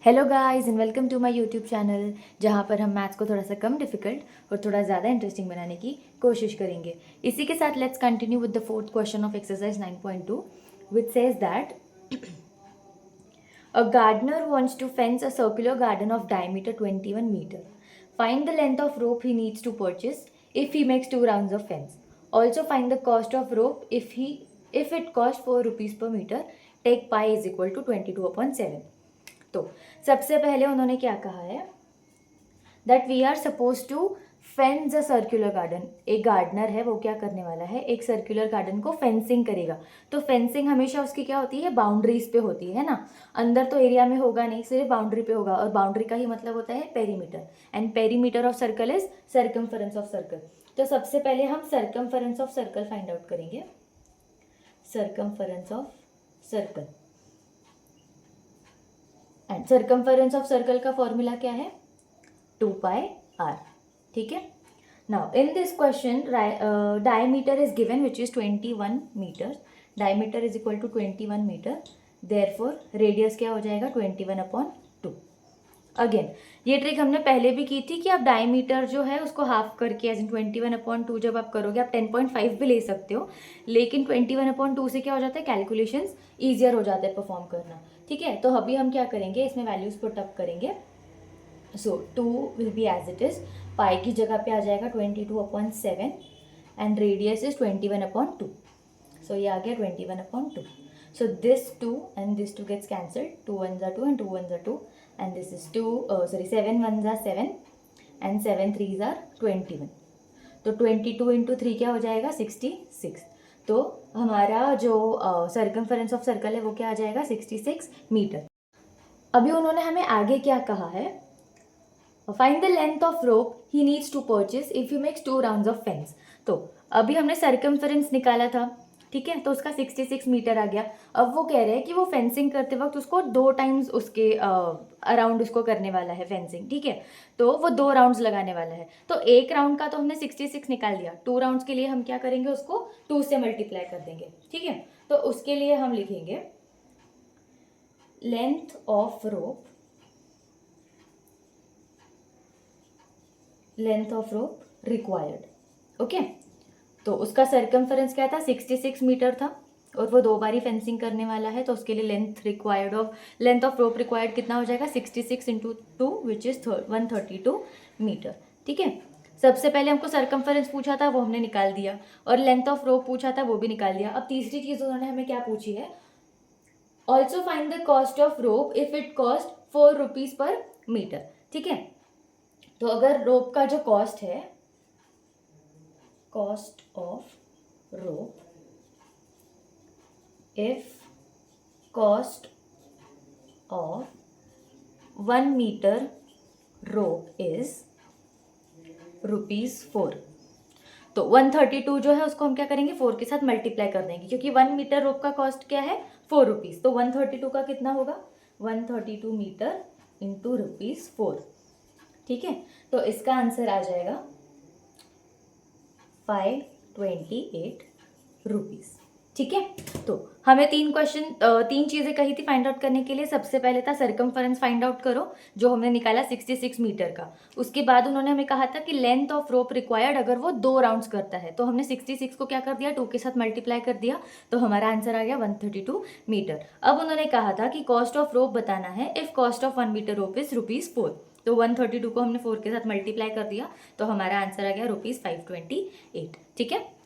Hello guys and welcome to my YouTube channel, जहाँ पर हम मैथ्स को थोड़ा सा कम डिफिकल्ट और थोड़ा ज़्यादा इंटरेस्टिंग बनाने की कोशिश करेंगे। इसी के साथ let's continue with the fourth question of exercise 9.2 which says that a gardener wants to fence a circular garden of diameter 21 meter. Find the length of rope he needs to purchase if he makes 2 rounds of fence. Also find the cost of rope if it costs 4 rupees per meter. Take pi is equal to 22/7. तो सबसे पहले उन्होंने क्या कहा है that we are suppose to fence a circular garden. एक gardener है, वो क्या करने वाला है, एक सर्कुलर गार्डन को फेंसिंग करेगा। तो फेंसिंग हमेशा उसकी क्या होती है, बाउंड्रीज पे होती है ना, अंदर तो एरिया में होगा नहीं, सिर्फ बाउंड्री पे होगा। और बाउंड्री का ही मतलब होता है perimeter, and perimeter of circle is circumference of circle. तो सबसे पहले हम circumference of circle find out करेंगे। Circumference of circle, and circumference of circle का फॉर्मूला क्या है, 2πr। ठीक है। Now in this question diameter is given which is 21 metre. Diameter is equal to 21 metre, therefore radius क्या हो जाएगा 21/2। Again ये ट्रिक हमने पहले भी की थी कि आप डायमीटर जो है उसको हाफ करके एज इन 21/2 जब आप करोगे, आप 10.5 भी ले सकते हो, लेकिन 21/2 से क्या हो जाता है, कैलकुलेशंस ईजियर हो जाता है परफॉर्म करना। ठीक है, तो अभी हम क्या करेंगे, इसमें वैल्यूज पुट अप करेंगे। So 2 will be as it is, pi की जगह पे आ जाएगा 22/7 एंड रेडियस इज 21/2। सो ये आ गया 21/2। So this 2 and this 2 gets cancelled, 2 1s are 2 and 2 1s are 2, and this is 7 1s are 7 and 7 3s are 21। तो 22 into 3 क्या हो जाएगा 66। तो हमारा जो सर्कमफरेंस ऑफ सर्कल है वो क्या आ जाएगा 66 मीटर। अभी उन्होंने हमें आगे क्या कहा है, find the length of rope he needs to purchase if he makes 2 rounds of fence. तो अभी हमने सर्कमफरेंस निकाला था, ठीक है, तो उसका 66 मीटर आ गया। अब वो कह रहे हैं कि वो फेंसिंग करते वक्त उसको 2 टाइम्स उसके अराउंड उसको करने वाला है फेंसिंग। ठीक है, तो वो 2 राउंड्स लगाने वाला है। तो एक राउंड का तो हमने 66 निकाल दिया, 2 राउंड्स के लिए हम क्या करेंगे, उसको 2 से मल्टीप्लाई कर देंगे। ठीक है, तो उसके लिए हम लिखेंगे length of rope, length of rope required. Okay, तो उसका सर्कमफरेंस क्या था 66 मीटर था, और वो 2 बारी फेंसिंग करने वाला है, तो उसके लिए लेंथ ऑफ रोप रिक्वायर्ड कितना हो जाएगा 66 इंटू 2 विच इज 132 मीटर। ठीक है, सबसे पहले हमको सर्कमफरेंस पूछा था, वो हमने निकाल दिया, और लेंथ ऑफ रोप पूछा था, वो भी निकाल दिया। अब तीसरी चीज उन्होंने हमें क्या पूछी है, also find the cost of rope if it cost 4 rupees per metre. ठीक है, तो अगर रोप का जो कॉस्ट है, cost of rope if cost of 1 metre rope is ₹4, तो 132 जो है उसको हम क्या करेंगे 4 के साथ मल्टीप्लाई कर देंगे, क्योंकि 1 मीटर रोप का कॉस्ट क्या है 4 रुपीज। तो 132 का कितना होगा 132 मीटर इंटू ₹4। ठीक है, तो इसका आंसर आ जाएगा 528 रुपीज। ठीक है, तो हमें 3 चीजें कही थी फाइंड आउट करने के लिए। सबसे पहले था सर्कमफरेंस फाइंड आउट करो, जो हमने निकाला 66 मीटर का। उसके बाद उन्होंने हमें कहा था कि लेंथ ऑफ रोप रिक्वायर्ड अगर वो 2 राउंड्स करता है, तो हमने 66 को क्या कर दिया 2 के साथ मल्टीप्लाई कर दिया, तो हमारा आंसर आ गया 132 मीटर। अब उन्होंने कहा था कि कॉस्ट ऑफ रोप बताना है if cost of 1 metre rope is ₹4, तो 132 को हमने 4 के साथ मल्टीप्लाई कर दिया, तो हमारा आंसर आ गया ₹528। ठीक है।